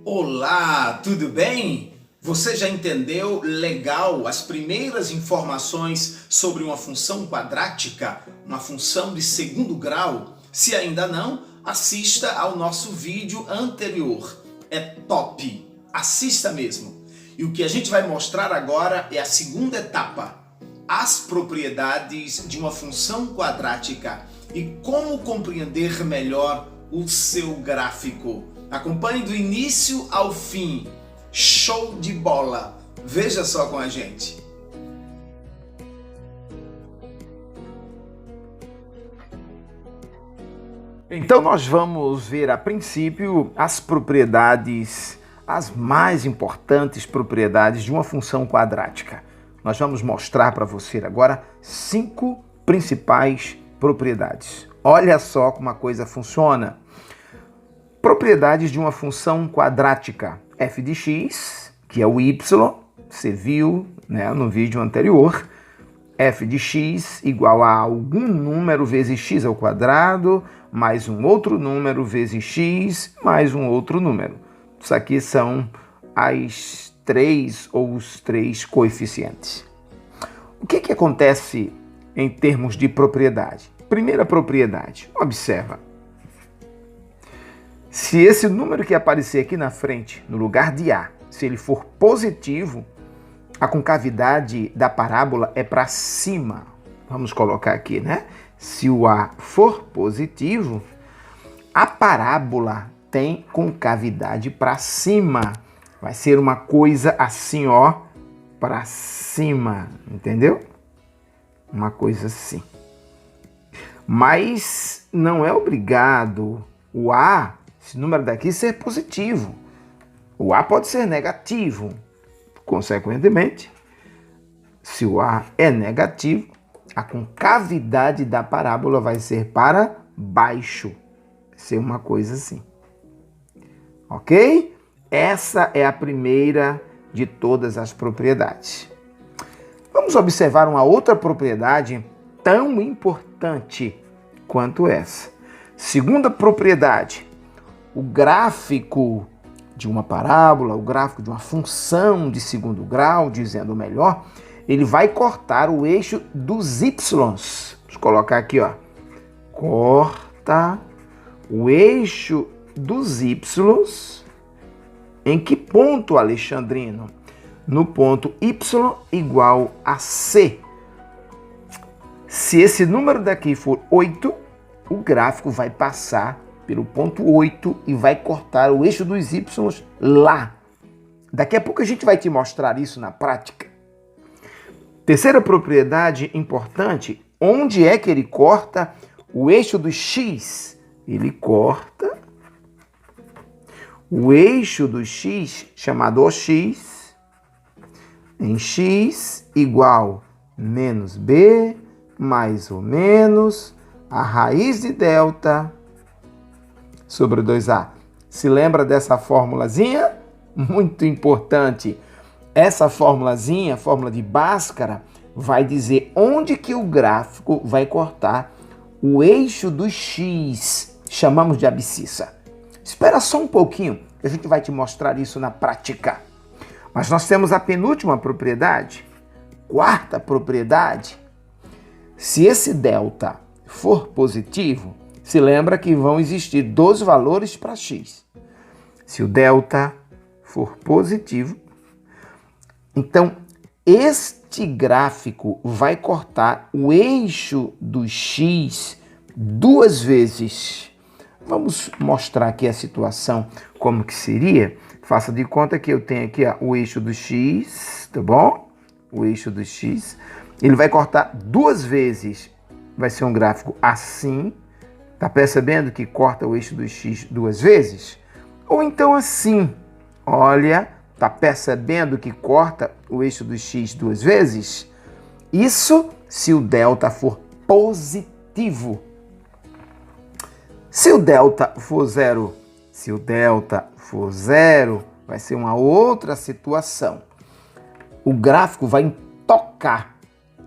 Olá, tudo bem? Você já entendeu legal as primeiras informações sobre uma função quadrática, uma função de segundo grau? Se ainda não, assista ao nosso vídeo anterior. É top! Assista mesmo! E o que a gente vai mostrar agora é a segunda etapa, as propriedades de uma função quadrática e como compreender melhor o seu gráfico. Acompanhe do início ao fim. Show de bola! Veja só com a gente. Então nós vamos ver a princípio as propriedades, as mais importantes propriedades de uma função quadrática. Nós vamos mostrar para você agora 5 principais propriedades. Olha só como a coisa funciona. Propriedades de uma função quadrática. F de x, que é o y, você viu, né, no vídeo anterior. F de x igual a algum número vezes x ao quadrado, mais um outro número vezes x, mais um outro número. Isso aqui são as 3 ou os 3 coeficientes. O que acontece em termos de propriedade? Primeira propriedade, observa. Se esse número que aparecer aqui na frente, no lugar de A, se ele for positivo, a concavidade da parábola é para cima. Vamos colocar aqui, né? Se o A for positivo, a parábola tem concavidade para cima. Vai ser uma coisa assim, ó, para cima, entendeu? Uma coisa assim. Mas não é obrigado o A, esse número daqui, ser positivo. O A pode ser negativo. Consequentemente, se o A é negativo, a concavidade da parábola vai ser para baixo. Vai ser uma coisa assim. Ok? Essa é a primeira de todas as propriedades. Vamos observar uma outra propriedade tão importante quanto essa. Segunda propriedade. O gráfico de uma parábola, o gráfico de uma função de segundo grau, dizendo melhor, ele vai cortar o eixo dos y. Vamos colocar aqui, ó. Corta o eixo dos y. Em que ponto, Alexandrino? No ponto y igual a c. Se esse número daqui for 8, o gráfico vai passar pelo ponto 8 e vai cortar o eixo dos y lá. Daqui a pouco a gente vai te mostrar isso na prática. Terceira propriedade importante, onde é que ele corta o eixo do x? Ele corta o eixo do x, chamado OX, em x igual menos b mais ou menos a raiz de delta sobre 2a. Se lembra dessa formulazinha? Muito importante. Essa formulazinha, fórmula de Bhaskara, vai dizer onde que o gráfico vai cortar o eixo do x. Chamamos de abscissa. Espera só um pouquinho, que a gente vai te mostrar isso na prática. Mas nós temos a penúltima propriedade, quarta propriedade. Se esse delta for positivo, se lembra que vão existir 2 valores para x. Se o delta for positivo, então este gráfico vai cortar o eixo do x 2 vezes. Vamos mostrar aqui a situação, como que seria. Faça de conta que eu tenho aqui, ó, o eixo do x, tá bom? O eixo do x. Ele vai cortar 2 vezes. Vai ser um gráfico assim. Tá percebendo que corta o eixo do x 2 vezes? Ou então assim. Olha, tá percebendo que corta o eixo do x 2 vezes? Isso se o delta for positivo. Se o delta for zero, vai ser uma outra situação. O gráfico vai tocar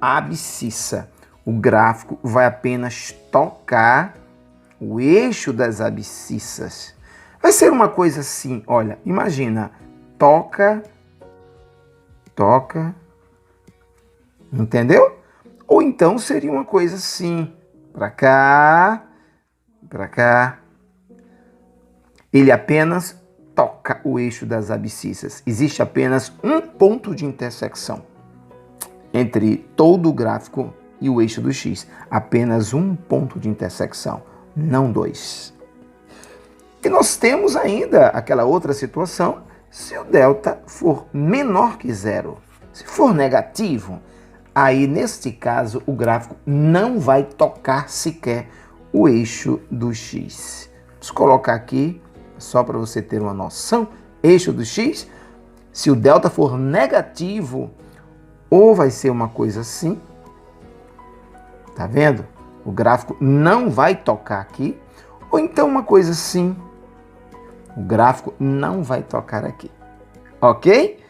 a abscissa. O gráfico vai apenas tocar o eixo das abscissas. Vai ser uma coisa assim, olha, imagina, toca, entendeu? Ou então seria uma coisa assim, para cá, ele apenas toca o eixo das abscissas. Existe apenas um ponto de intersecção entre todo o gráfico e o eixo do x. Apenas um ponto de intersecção, não dois. E nós temos ainda aquela outra situação, se o delta for menor que zero. Se for negativo, aí neste caso o gráfico não vai tocar sequer o eixo do x. Vamos colocar aqui, só para você ter uma noção, eixo do x, se o delta for negativo, ou vai ser uma coisa assim, tá vendo? O gráfico não vai tocar aqui, ou então uma coisa assim, o gráfico não vai tocar aqui, ok?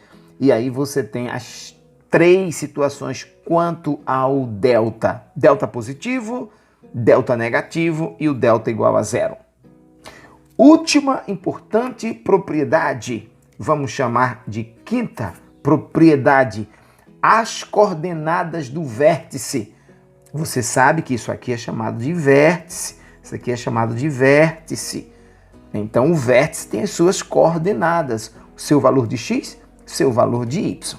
E aí você tem as três situações quanto ao delta. Delta positivo, delta negativo e o delta igual a zero. Última importante propriedade, vamos chamar de quinta propriedade, as coordenadas do vértice. Você sabe que isso aqui é chamado de vértice, isso aqui é chamado de vértice. Então o vértice tem as suas coordenadas, o seu valor de x, seu valor de y.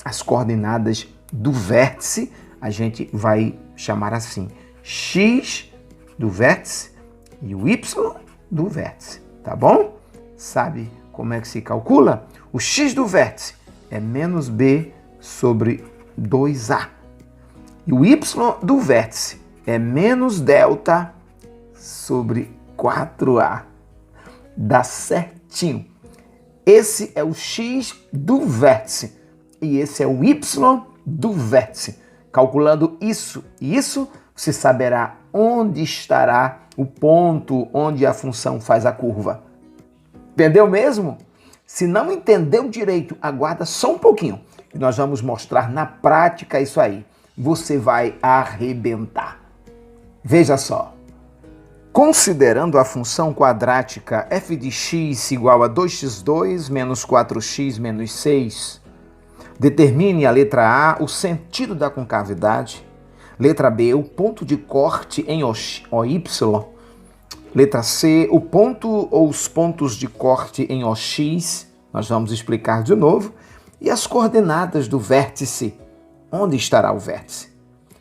As coordenadas do vértice a gente vai chamar assim, x do vértice e o y do vértice, tá bom? Sabe como é que se calcula? O x do vértice é menos b sobre 2a. E o y do vértice é menos delta sobre 4a. Dá certinho. Esse é o x do vértice e esse é o y do vértice. Calculando isso e isso, você saberá onde estará o ponto onde a função faz a curva. Entendeu mesmo? Se não entendeu direito, aguarda só um pouquinho e nós vamos mostrar na prática isso aí. Você vai arrebentar. Veja só. Considerando a função quadrática f de x igual a 2x2 menos 4x menos 6, determine a letra A o sentido da concavidade, letra B o ponto de corte em OY, letra C o ponto ou os pontos de corte em OX, nós vamos explicar de novo, e as coordenadas do vértice. Onde estará o vértice?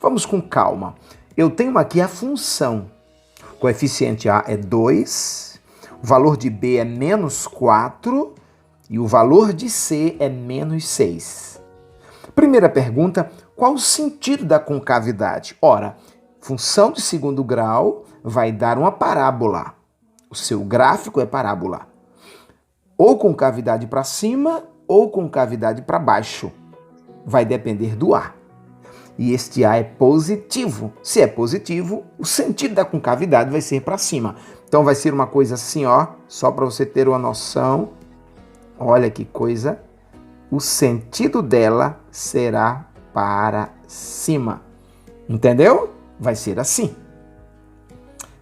Vamos com calma. Eu tenho aqui a função. O coeficiente A é 2, o valor de B é menos 4 e o valor de C é menos 6. Primeira pergunta, qual o sentido da concavidade? Ora, função de segundo grau vai dar uma parábola. O seu gráfico é parábola. Ou concavidade para cima ou concavidade para baixo. Vai depender do A. E este A é positivo. Se é positivo, o sentido da concavidade vai ser para cima. Então vai ser uma coisa assim, ó, só para você ter uma noção. Olha que coisa. O sentido dela será para cima. Entendeu? Vai ser assim.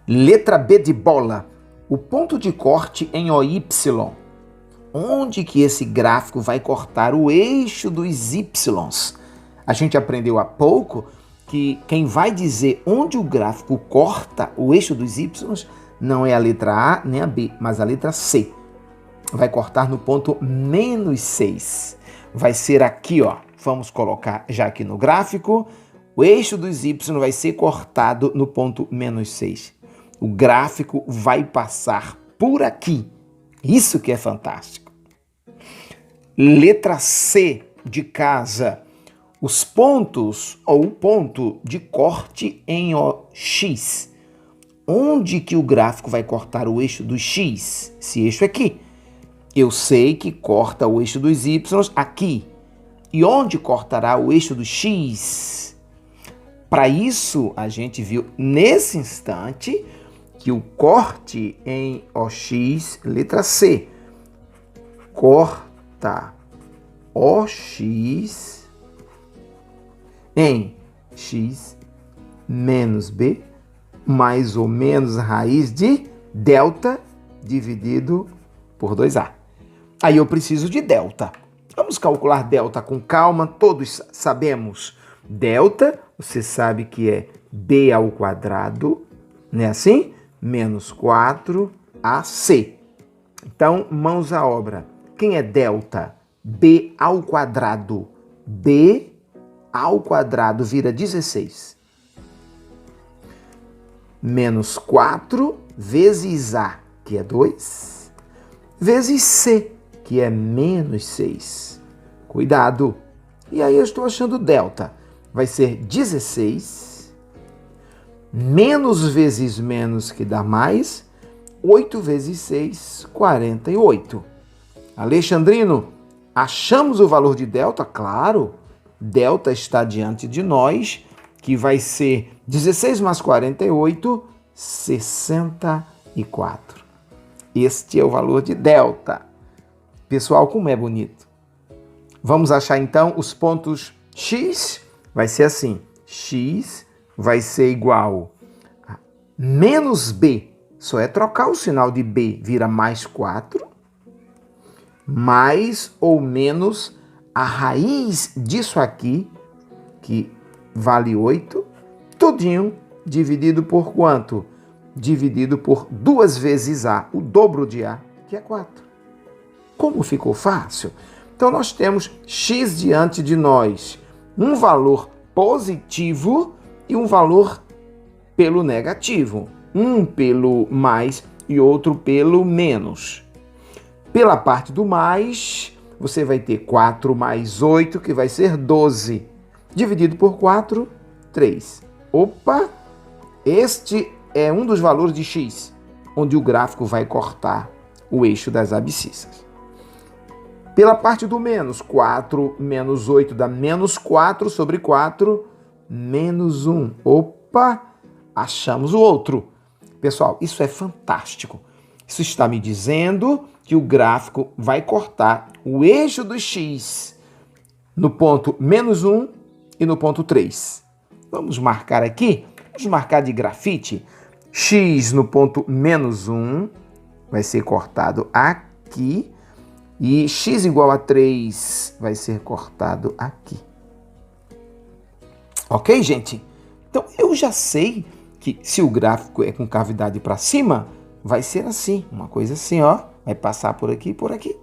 Letra B de bola. O ponto de corte em OY. Onde que esse gráfico vai cortar o eixo dos Ys? A gente aprendeu há pouco que quem vai dizer onde o gráfico corta o eixo dos Y não é a letra A nem a B, mas a letra C. Vai cortar no ponto menos 6. Vai ser aqui, ó. Vamos colocar já aqui no gráfico. O eixo dos Y vai ser cortado no ponto menos 6. O gráfico vai passar por aqui. Isso que é fantástico. Letra C de casa. Os pontos ou o ponto de corte em OX. Onde que o gráfico vai cortar o eixo do X? Esse eixo aqui. Eu sei que corta o eixo dos Y aqui. E onde cortará o eixo do X? Para isso, a gente viu nesse instante que o corte em OX, letra C, corta OX em X menos B, mais ou menos raiz de delta dividido por 2A. Aí eu preciso de delta. Vamos calcular delta com calma, todos sabemos. Delta, você sabe que é B ao quadrado, não é assim? Menos 4AC. Então, mãos à obra. Quem é delta? B ao quadrado. B ao quadrado vira 16. Menos 4 vezes A, que é 2, vezes C, que é menos 6. Cuidado! E aí eu estou achando delta. Vai ser 16, menos vezes menos, que dá mais, 8 vezes 6, 48. Alexandrino, achamos o valor de delta? Claro, delta está diante de nós, que vai ser 16 mais 48, 64. Este é o valor de delta. Pessoal, como é bonito. Vamos achar então os pontos x. Vai ser assim, x vai ser igual a menos b. Só é trocar o sinal de b, vira mais 4. Mais ou menos a raiz disso aqui, que vale 8, tudinho dividido por quanto? Dividido por 2 vezes A, o dobro de A, que é 4. Como ficou fácil? Então nós temos x diante de nós, um valor positivo e um valor pelo negativo. Um pelo mais e outro pelo menos. Pela parte do mais, você vai ter 4 mais 8, que vai ser 12. Dividido por 4, 3. Opa! Este é um dos valores de x, onde o gráfico vai cortar o eixo das abscissas. Pela parte do menos, 4 menos 8 dá menos 4 sobre 4, menos 1. Opa! Achamos o outro. Pessoal, isso é fantástico. Isso está me dizendo que o gráfico vai cortar o eixo do x no ponto menos 1 e no ponto 3. Vamos marcar aqui, vamos marcar de grafite. X no ponto menos 1 vai ser cortado aqui e x igual a 3 vai ser cortado aqui. Ok, gente? Então, eu já sei que se o gráfico é com cavidade para cima, vai ser assim, uma coisa assim, ó, vai passar por aqui e por aqui.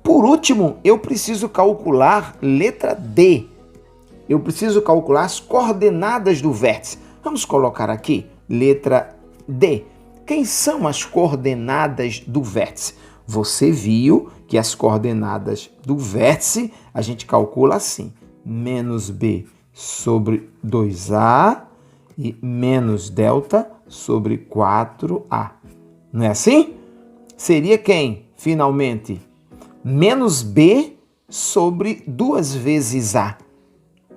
Por último, eu preciso calcular letra D. Eu preciso calcular as coordenadas do vértice. Vamos colocar aqui, letra D. Quem são as coordenadas do vértice? Você viu que as coordenadas do vértice a gente calcula assim, menos B sobre 2A e menos delta sobre 4A. Não é assim? Seria quem, finalmente? Menos B sobre 2 vezes A.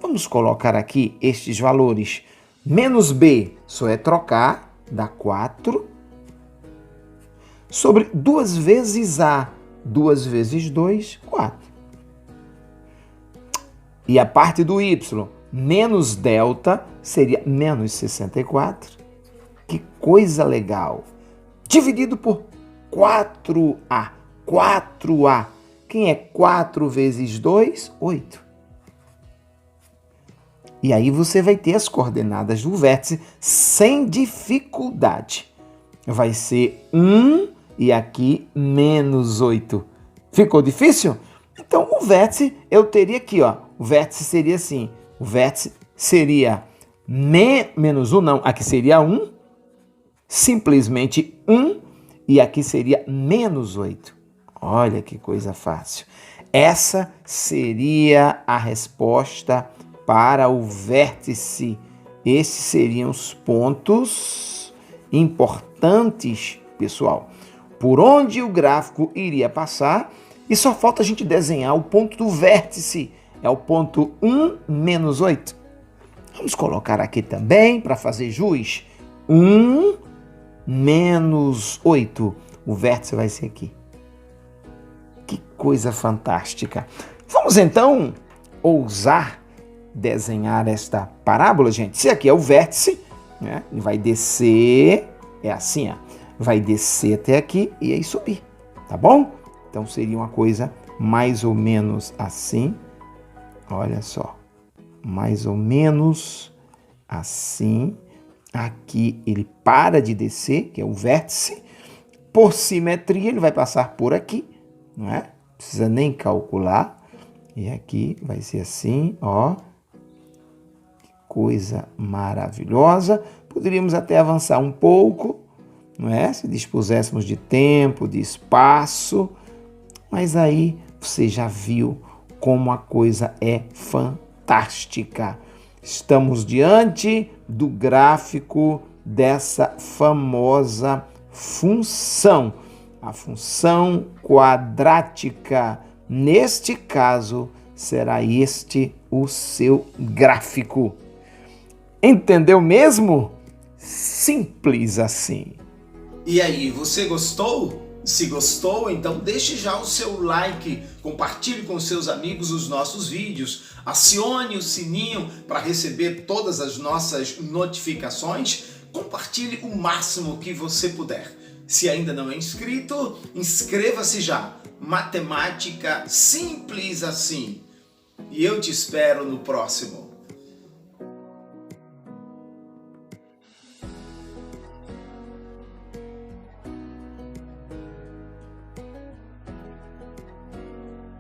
Vamos colocar aqui estes valores. Menos B só é trocar, dá 4. Sobre 2 vezes A. 2 vezes 2, 4. E a parte do Y, menos delta, seria menos 64. Que coisa legal! Dividido por 4A. 4A. Quem é 4 vezes 2? 8. E aí você vai ter as coordenadas do vértice sem dificuldade. Vai ser 1 e aqui menos 8. Ficou difícil? Então o vértice eu teria aqui, ó. O vértice seria assim. O vértice seria menos 1, não. Aqui seria 1. Simplesmente 1. E aqui seria menos 8. Olha que coisa fácil. Essa seria a resposta para o vértice. Esses seriam os pontos importantes, pessoal, por onde o gráfico iria passar. E só falta a gente desenhar o ponto do vértice. É o ponto 1 menos 8. Vamos colocar aqui também para fazer jus. 1 menos 8. O vértice vai ser aqui. Que coisa fantástica. Vamos então ousar desenhar esta parábola, gente. Se aqui é o vértice, né? Ele vai descer, é assim, ó. vai descer até aqui e aí subir, tá bom? Então seria uma coisa mais ou menos assim. Olha só, mais ou menos assim. Aqui ele para de descer, que é o vértice. Por simetria, ele vai passar por aqui, não é? Não precisa nem calcular. E aqui vai ser assim, ó. Coisa maravilhosa. Poderíamos até avançar um pouco, não é? Se dispuséssemos de tempo, de espaço. Mas aí você já viu como a coisa é fantástica. Estamos diante do gráfico dessa famosa função, a função quadrática. Neste caso, será este o seu gráfico. Entendeu mesmo? Simples assim. E aí, você gostou? Se gostou, então deixe já o seu like, compartilhe com seus amigos os nossos vídeos, acione o sininho para receber todas as nossas notificações, compartilhe o máximo que você puder. Se ainda não é inscrito, inscreva-se já. Matemática simples assim. E eu te espero no próximo.